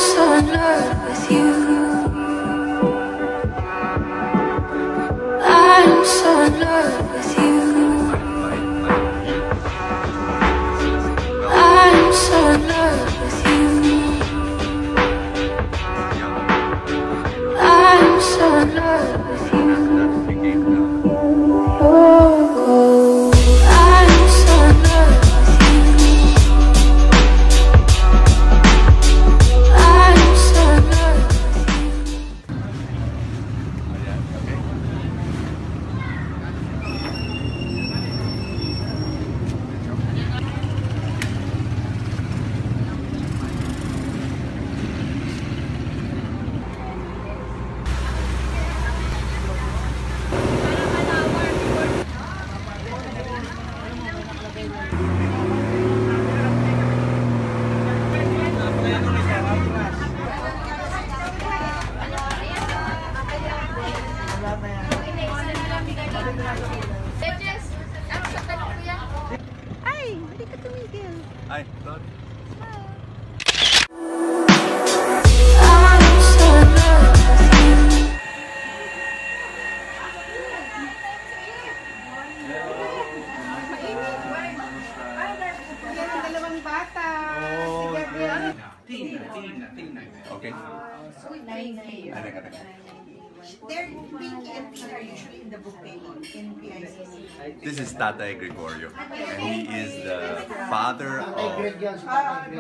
so in love with you. I'm so in love with you. I'm so in love with you. I'm so in love with you. Oh, I'm so in love with you. I'm so in love with you. Ay, hindi ka tumigil. Ay, Lord. I'm so in love with you. Yan ang dalawang bata. Si Gabriel. Okay. They're Pinky and Peter are usually in the bouquet in PICC. This is Tatay Gregorio, and he is the father of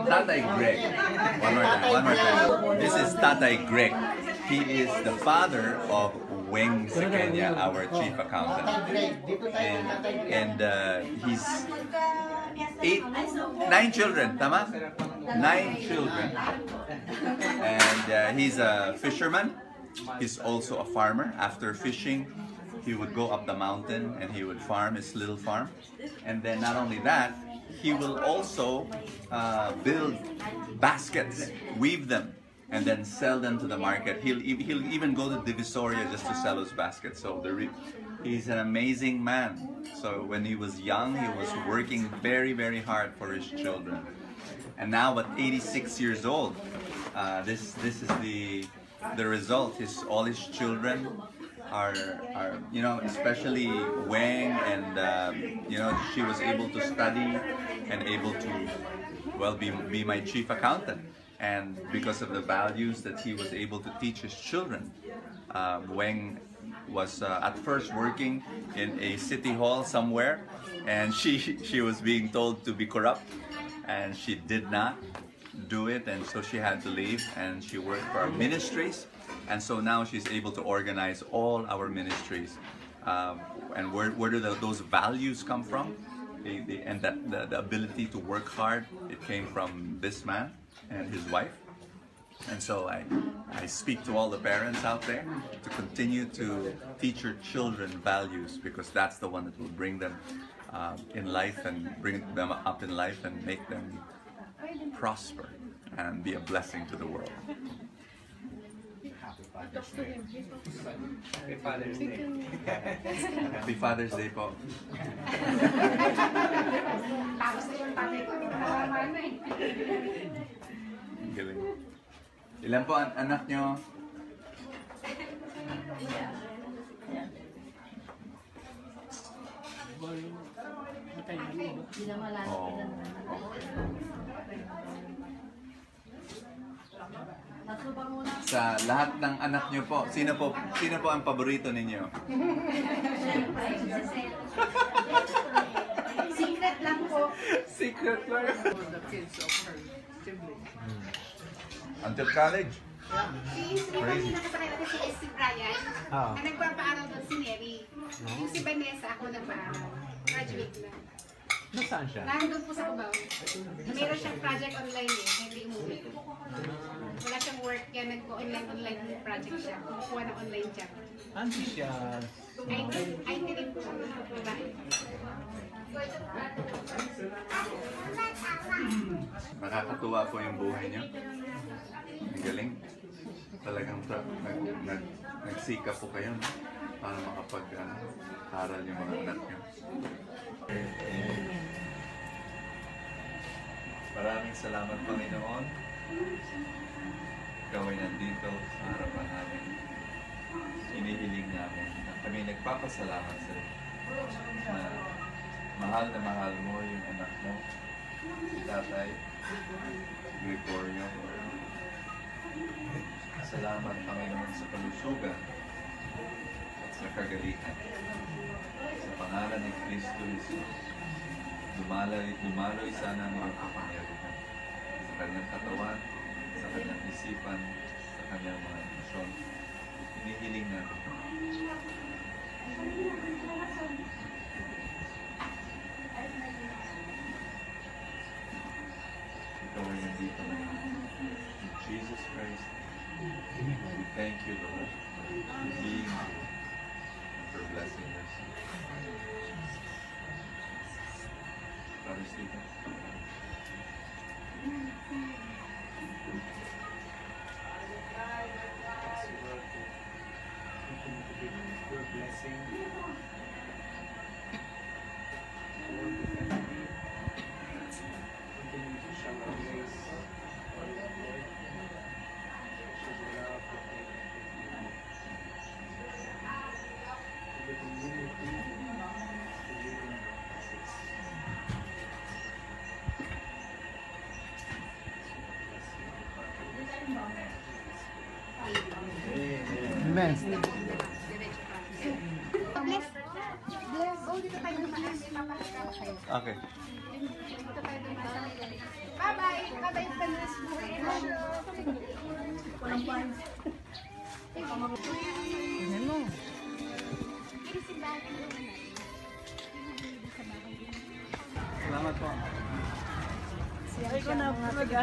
Tatay Greg. One more time. This is Tatay Greg. He is the father of Weng Sekenya, our chief accountant, and he's 9 children. Tama? 9 children, and he's a fisherman. He's also a farmer. After fishing, he would go up the mountain and he would farm his little farm. And then not only that, he will also build baskets, weave them, and then sell them to the market. He'll even go to Divisoria just to sell those baskets. So he's an amazing man. So when he was young, he was working very, very hard for his children. And now at 86 years old, this is the result. All his children are especially Weng, and she was able to study and able to be my chief accountant, and because of the values that he was able to teach his children. Weng was at first working in a city hall somewhere, and she was being told to be corrupt, and she did not do it, and so she had to leave, and she worked for our ministries, and so now she's able to organize all our ministries. And where do those values come from? And the ability to work hard, it came from this man and his wife. And so I speak to all the parents out there to continue to teach your children values, because that's the one that will bring them in life, and bring them up in life and make them prosper and be a blessing to the world. Happy Father's Day. Happy Father's Day po. Galing. Ilan po ang anak nyo? Oh. Sa lahat ng anak nyo po, sino po ang paborito ninyo? Secret lang po. Secret lang. The kids of her siblings. Until college? Crazy. Nakasakay natin si Brian, na nagpapaaral doon si Mary. Yung si Vanessa, ako nagpaaral. Graduate na. Nasaan siya? Nandun po sa Cubao. Meron siyang project online hindi umuwi. Wala siyang work, kaya nagpo-online project siya. Kumukuha ng online job. Ano siya? IT rin po siya. Babae. Nakakatuwa po yung buhay niyo. Ang galing. Talagang nagsikap po kayo, no? Para makapag-aral yung mga anak niyo. Maraming salamat, Panginoon. Ikaw ay nandito sa harapan namin. Inihiling namin na kami nagpapasalamat sa iyo na mahal mo yung anak mo, si Tatay Gregorio. Salamat, Panginoon, sa kalusugan at sa kagalingan. Sa pangalan ni Kristo Jesus, dumaloy sana ang mga kapangyarihan sa kanyang katawan, sa kanyang isipan, sa kanyang mga emosyon. Hinihiling natin. Ikaw ay nandito na. In Jesus Christ, we thank you, Lord, for being here and for blessing us. Brother Stephen. Your blessing. Continue to shower grace on your Lord. Show your love to the community, to live in peace. Amen. Bless. Go dito tayo dumaan. Papakita ko kayo. Okay. Dito tayo dumaan. Bye-bye. Bye-bye, Panis. Tingnan mo. Salamat po. Ay ko na talaga.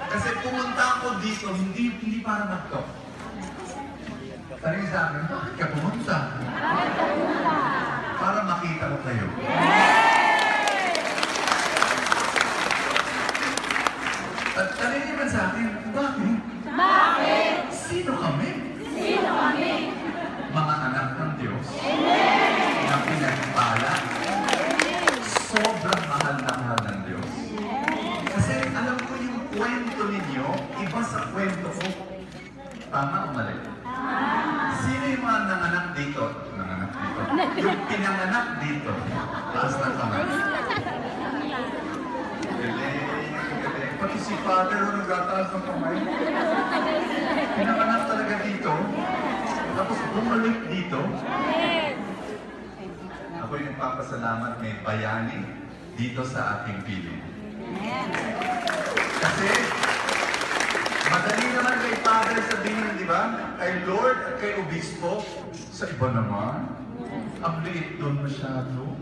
Kasi pumunta ako dito, hindi para mag-talk. Sabi sa akin, bakit ka pumunta? Para makita ko kayo. At tanong naman sa akin, bakit? Bakit? Sino kami? Sino kami? Mga anak ng Diyos. Na pinagpala. Sobrang mahal na mahal ng Diyos. Kasi alam ko yung kwento ninyo, iba sa kwento ko. Tama o mali? Sino yung mga nanganak dito? Nanganak dito. Yung pinanganak dito. Taas na kamay. Galing. Pati si Father nagtataas ng kamay. Pinanganak talaga dito. Tapos bumalik dito. Ako'y nagpapasalamat may bayani dito sa ating piling. Kasi madali naman kay Father sabihin, di ba? Kay Lord at kay Obispo, sa iba naman, ang liit doon masyado.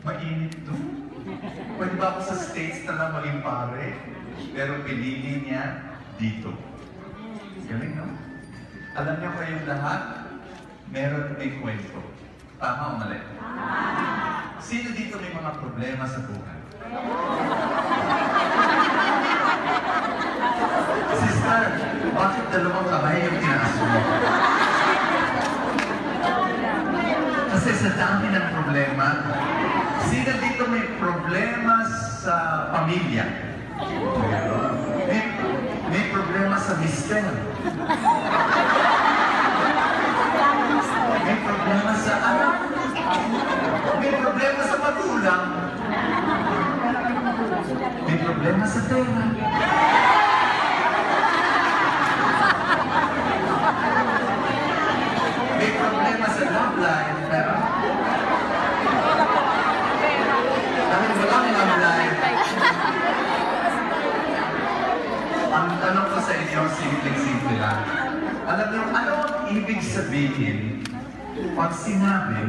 Mainit doon. Pwede ba ako sa States na lang maging pare? Pero pinili niya dito. Galing, no? Alam niyo kayong lahat, meron may kwento. Tama o mali? Sino dito may mga problema sa buhay? Sister, bakit dalawang kamay yung tinaas mo? Kasi sa dami ng problema, sino dito may problema sa pamilya? May problema sa mister. May problema sa anak. May problema sa magulang. May problema sa pera. May problema sa love life. Pero dahil walang love life, ang tanong ko sa inyo, simple-simple lang. Alam niyo, ano ang ibig sabihin pag sinabi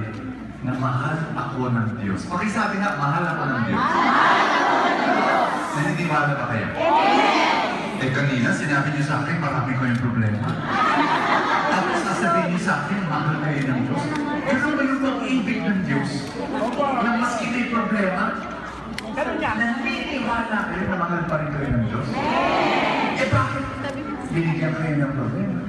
na mahal ako ng Diyos? Pakisabi nga, mahal ako ng Diyos. Naniniwala ba kayo? Eh kanina, sinabi niyo sa akin, marami ko yung problema. Tapos sasabihin niyo sa akin, mahal kayo ng Diyos. Ano ba yung pag-ibig ng Diyos? Na maski may problema, naniniwala kayo na mahal pa rin kayo ng Diyos? Eh bakit binigyan kayo ng problema?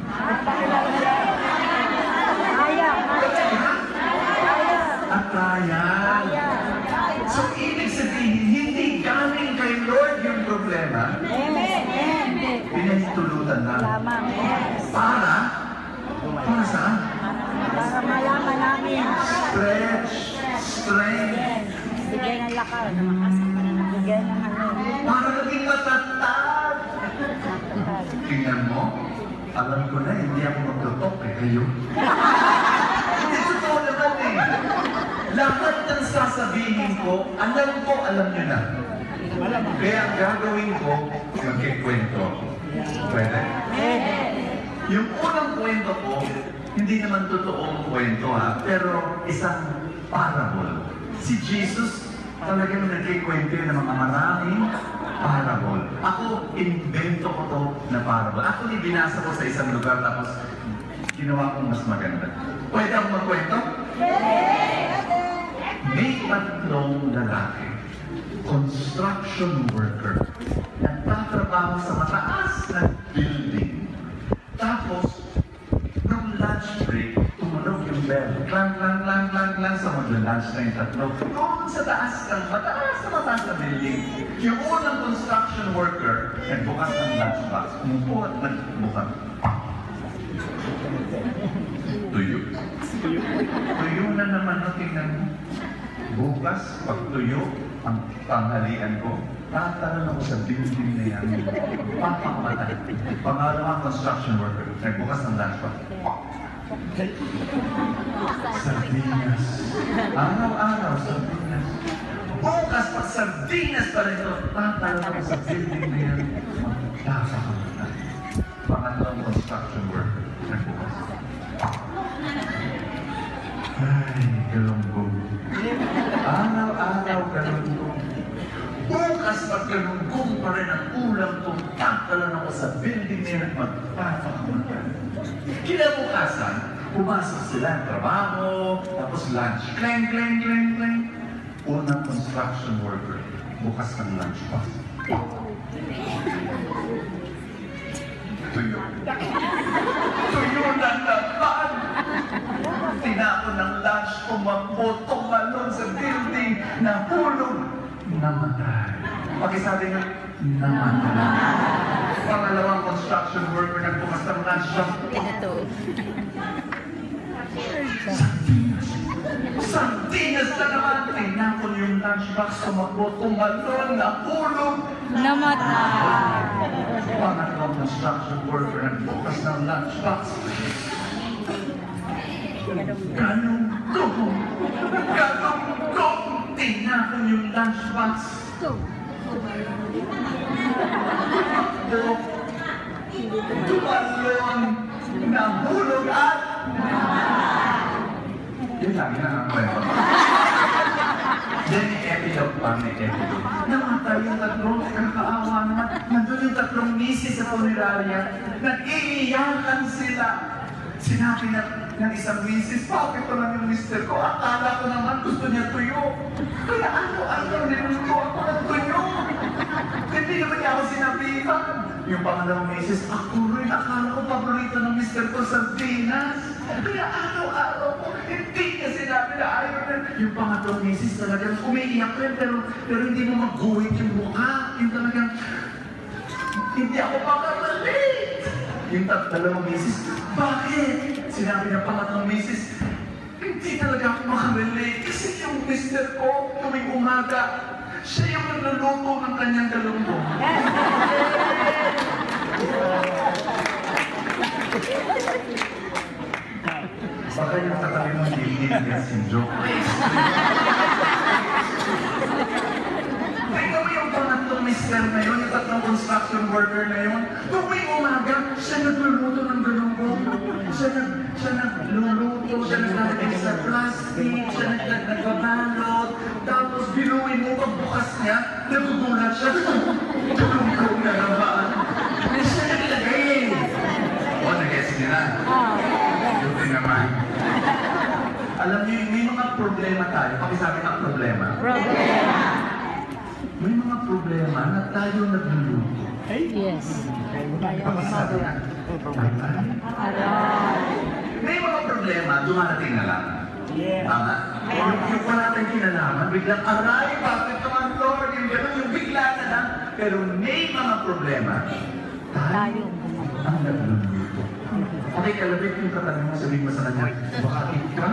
bayad. So, ibig sabihin, hindi galing kay Lord yung problema. Pinahintulutan lang. Para saan? Para malaman namin. Stretch, strength, Bigyan ng lakas. Bigyan ng para naging matatag. Tingnan mo, alam ko na, hindi ako magtutok kayo. Hindi totoo naman eh. Lahat ng sasabihin ko, alam nyo na. Kaya ang gagawin ko, magkikwento. Pwede? Yung unang kwento ko, hindi naman totoong kwento ha, pero isang parable. Si Jesus talagang nagkikwento ng mga maraming parable. Ako, invento ko to na parable. Ako, binasa ko sa isang lugar, tapos ginawa kong mas maganda. Pwede akong magkwento? May tatlong lalaki, construction worker, nagtatrabaho sa mataas na building. Tapos, nung lunch break, tumunog yung bell. Clang, clang, clang, clang, clang, sa magla-lunch na yung tatlo. Doon sa taas ng mataas na building, yung unang construction worker, nagbukas ng lunchbox. Umupo at nagbukas. Tuyo. Tuyo na naman no, tingnan mo. Bukas, pag tuyo, ang tanghalian ko, tatalon ako sa building na yan. Papakamatay. Pangalawang construction worker, nagbukas ng lunchbox. Sardinas. Araw-araw, sardinas. Bukas, pag sardinas pa rin ito, tatalon ako sa building na yan. Papakamatay. Pangalawang construction worker, nagbukas. Ay, galunggong. Araw-araw galunggong. Bukas pag galunggong pa rin ang ulam kong tatalan ako sa building na yan at magpapakamatay. Kinabukasan, pumasok sila ang trabaho, tapos lunch. Clang, clang, clang, clang. Unang construction worker, bukas ng lunch box. Tuyo. Tuyo na naman! Tinapon ng lunch, tumakbo, tumalon sa building, nahulog, namatay. Pakisabi nga, namatay. Pangalawang construction worker nagbukas ng lunch box. Sardinas na naman! Tinapon yung lunchbox, tumakbo, tumalon, nahulog, namatay. pangalawang construction worker nagbukas ng lunchbox. Galunggong! Galunggong! Tinapon yung lunchbox. Tumalon, nahulog at yun lang, yun ang kwento. Then may epilogue pa, may epilogue. Namatay yung tatlong, kakaawa naman. Nandun yung tatlong misis sa funeraria. Nag-iiyakan sila. Sinabi ng isang misis, bakit ko lang yung mister ko? Akala ko naman gusto niya tuyo. Kaya ano niluto ako ng tuyo. Hindi naman niya ako sinabihan. Yung pangalawang misis, ako rin, akala ko paborito ng mister ko sardinas. Kaya araw-araw ko, hindi niya sinabi na ayaw na. Yung pangalawang misis talagang umiiyak rin, pero hindi mo mag-guhit yung mukha. Yung talagang, hindi ako makamali. Yung dalawang misis, bakit? Sinabi ng pangalawang misis, hindi talaga ako makamali. Kasi yung mister ko, tuwing umaga, siya yung nagluluto ng kanyang galunggong. Baka yung katabi mo hindi yung joke. Tingnan mo yung pangatlong mister na yun, yung tatlong construction worker na yun. Tuwing umaga, siya nagluluto ng galunggong. Siya nagluluto, siya naglalagay sa plastic, siya nagbabalot. Tapos biluin mo pagbukas niya, nagugulat siya. Galunggong na naman. Siya naglagay. O, nag-guess niya na. Buti naman. Alam niyo, may mga problema tayo. Pakisabi ang problema. May mga problema na tayo nagluluto. Yes. Pakisabi na. May mga problema, dumarating na lang. Tama? Yung wala tayong kinalaman, biglang, aray, bakit ito ang Lord? Yung gano'n, yung bigla na lang. Pero may mga problema, tayo ang nagluluto. Okay, kalabit yung katanong mo, sabihin mo sa kanya, baka ikaw?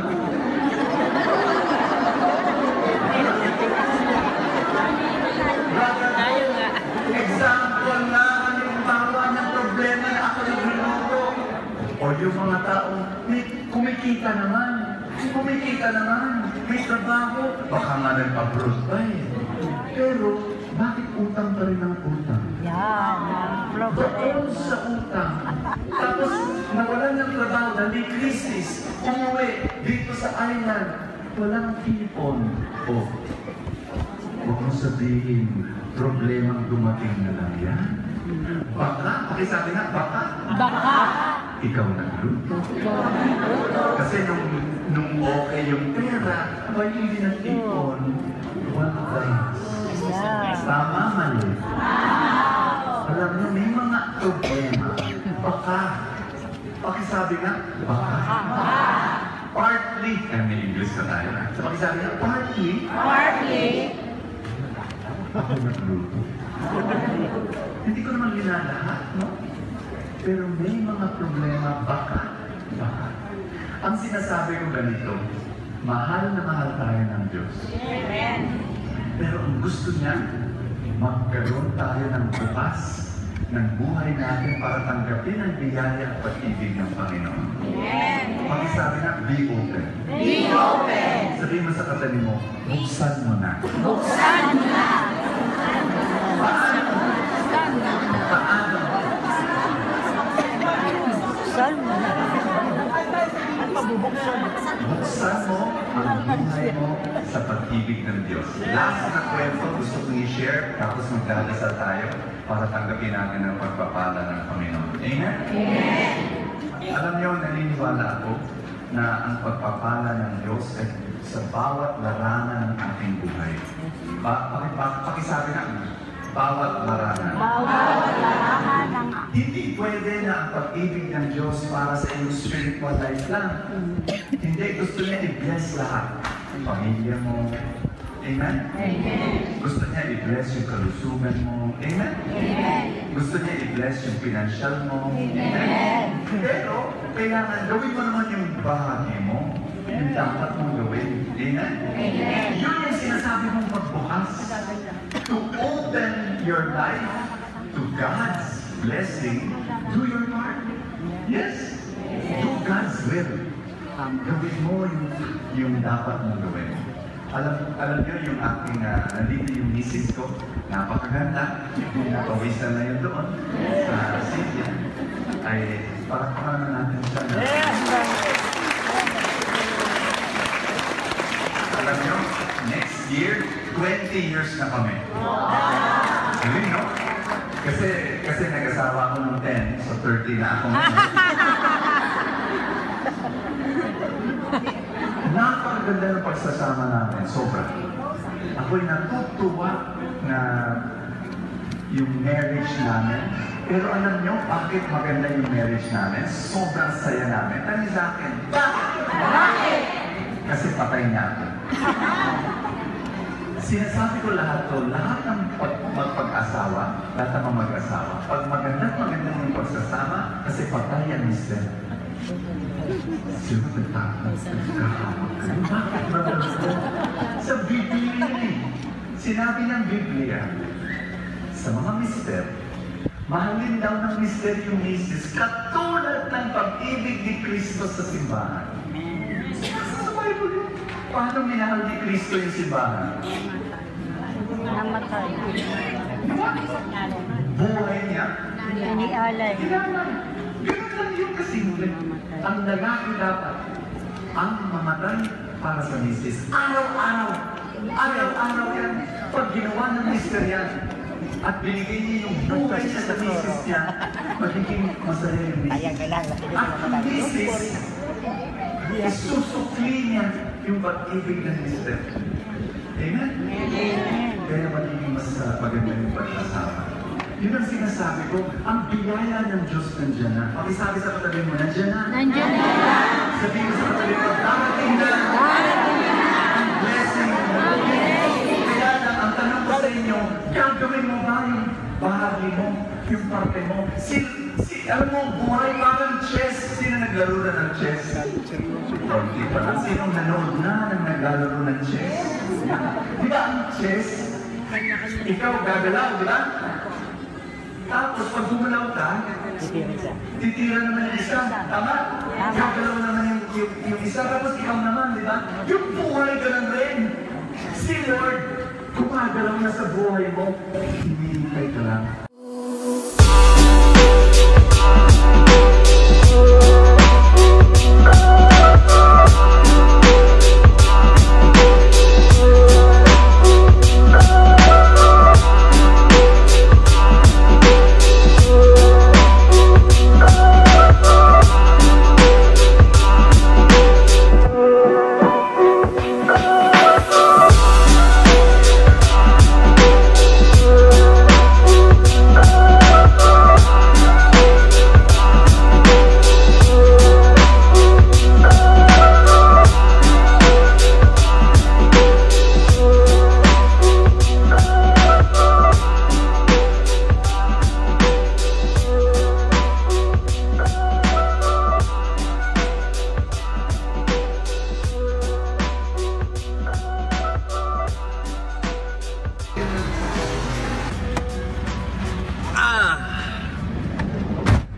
Example na, halimbawa ng problema na ako nagluluto. O yung mga taong, kumikita naman, may trabaho, baka nga nagpa-abroad pa eh. Pero, bakit utang pa rin ang utang? Yan, ang Doon problema. sa utang. Tapos, nawalan ng trabaho, nali krisis, umuwi dito sa island, walang ipon. O, huwag mo sabihin, problemang dumating na lang yan. Baka, pakisabi na, baka. Baka. Ikaw nagluto. Kasi nung okay yung pera, abay hindi nag-ipon. One times. Yan. Tama, mali. Alam niyo, may mga problema. Baka. Pakisabi nga, baka. Partly. May English na tayo. So, pakisabi nga, partly. Ako nagluto. Hindi ko naman linalahat, no? Pero may mga problema, baka. Ang sinasabi ko ganito, mahal na mahal tayo ng Diyos. Pero ang gusto niya, magkaroon tayo ng bukas ng buhay natin para tanggapin ang biyaya at pag-ibig ng Panginoon. Pakisabi na, be open. Sabihin mo sa katabi mo, buksan mo na. Paano? Buksan mo na. Ang pabubuksan. Buksan mo ang buhay mo sa pag-ibig ng Diyos. Last na kwento, gusto kong i-share, tapos magdadasal tayo para tanggapin natin ang pagpapala ng Panginoon. Amen? Alam niyo, naniniwala ako na ang pagpapala ng Diyos ay sa bawat larangan ng ating buhay. Pakisabi na, bawat larangan. Bawat larangan ng Hindi pwede na ang pag-ibig ng Diyos para sa iyong spiritual life lang. Hindi, gusto niya i-bless lahat. Pamilya mo. Amen? Gusto niya i-bless yung kalusugan mo. Amen? Gusto niya i-bless yung financial mo. Amen? Pero, kailangan gawin mo naman yung bahagi mo. Yung dapat mong gawin. Amen? Yun yung sinasabi mong pagbukas. To open your life to God's blessing, do your part. Yes. Do God's will. Gawin mo yung dapat mong gawin. Alam niyo yung aking, nandito yung misis ko, napakaganda, napawisan na yun doon sa Cynthia, ay parakpakan na natin siya. Alam niyo, next year, 20 years na kami. Galing, no? Kasi nag-asawa ako ng 10, so 30 na ako ngayon. Napakaganda ng pagsasama namin, sobra. Ako'y natutuwa na yung marriage namin. Pero alam nyo, bakit maganda yung marriage namin? Sobrang saya namin. Tani sa akin, bakit? Kasi patay niya ako. Sinasabi ko lahat to, lahat ng magpag-asawa, lahat ng mga mag-asawa, pag maganda yung pagsasama, kasi patay ang mister. Sino nagtakas? Nagkahamak ka? Bakit ba ganito? Sa Biblia eh. Sinabi ng Biblia, sa mga mister, mahalin daw ng mister yung misis, katulad ng pag-ibig ni Kristo sa simbahan. Sa Bible, paano minahal ni Kristo yung simbahan? namatay. Buhay niya, Inialay. kailangan. Ganun lang yun kasimple. Ang lalaki dapat ang mamatay para sa misis. Araw-araw. Araw-araw yan. Pag ginawa ng mister yan, at binigay niya yung buhay niya sa misis niya, magiging masaya yung misis. At ang misis, isusukli niya yung pag-ibig ng mister. Amen? Kaya magiging mas maganda yung pag-asawa. Yun ang sinasabi ko, ang biyaya ng Diyos nandiyan na. Pakisabi sa katabi mo, nandiyan na. Nandiyan na. Sabihin mo sa katabi mo, darating na. bahagi mo, yung parte mo. Alam mo, buhay parang chess. Sino naglaro na ng chess? Hindi pa lang. Sinong nanood na ng naglalaro ng chess? Di ba ang chess? Ikaw gagalaw, di ba? Tapos pag gumalaw ka, titira naman yung isa. Tama? Gagalaw naman yung isa. Tapos ikaw naman, di ba? Yung buhay ka lang rin. Si Lord, gumagalaw na sa buhay mo. Hinihintay ka lang.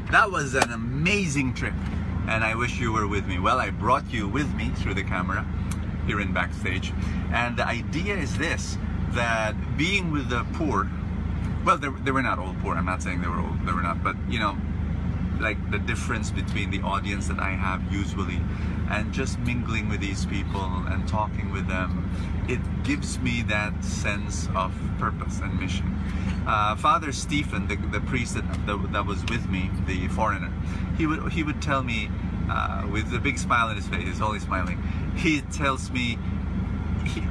That was an amazing trip, and I wish you were with me. Well, I brought you with me through the camera here in Backstage, and the idea is this, that being with the poor, well, they were not all poor, I'm not saying they were not, but you know, like the difference between the audience that I have usually and just mingling with these people and talking with them, it gives me that sense of purpose and mission. Father Stephen, the priest that was with me, the foreigner, he would tell me with a big smile on his face, he's always smiling, he tells me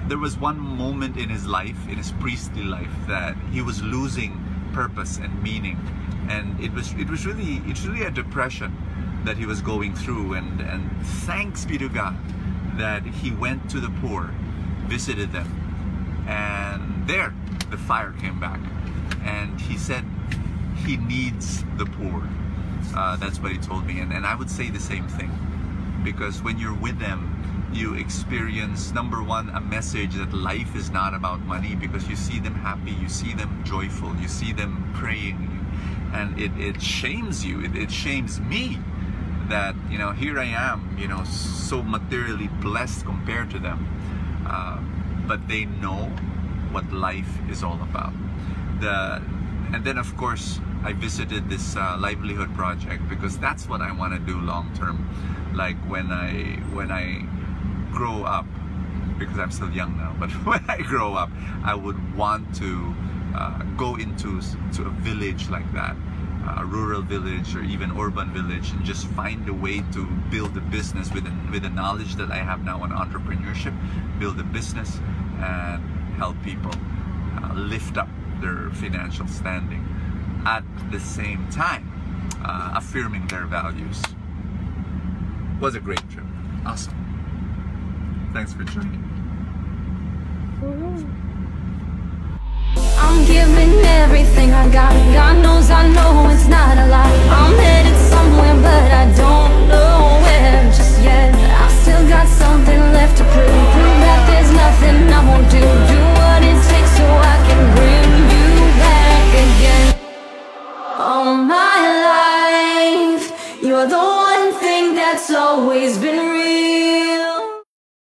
there was one moment in his life, in his priestly life, that he was losing purpose and meaning, and it's really a depression that he was going through, and thanks be to God that he went to the poor, visited them, and there the fire came back, and he said he needs the poor. That's what he told me, and I would say the same thing, because when you're with them, you experience, number one, a message that life is not about money, because you see them happy, you see them joyful, you see them praying, and it shames you, it shames me that, you know, here I am, you know, so materially blessed compared to them, but they know what life is all about. And then of course I visited this livelihood project, because that's what I want to do long term. Like when I grow up, because I'm still young now, but when I grow up, I would want to go into a village like that, a rural village or even urban village, and just find a way to build a business with the knowledge that I have now on entrepreneurship, build a business and help people lift up their financial standing, at the same time affirming their values. Was a great trip. Awesome. Thanks for joining. I'm giving everything I got. God knows I know it's not a lie. I'm headed somewhere, but I don't know where just yet. I've still got something left to prove. Prove that there's nothing I won't do. Do what it takes so I can bring you back again. All my life, you're the one thing that's always been real.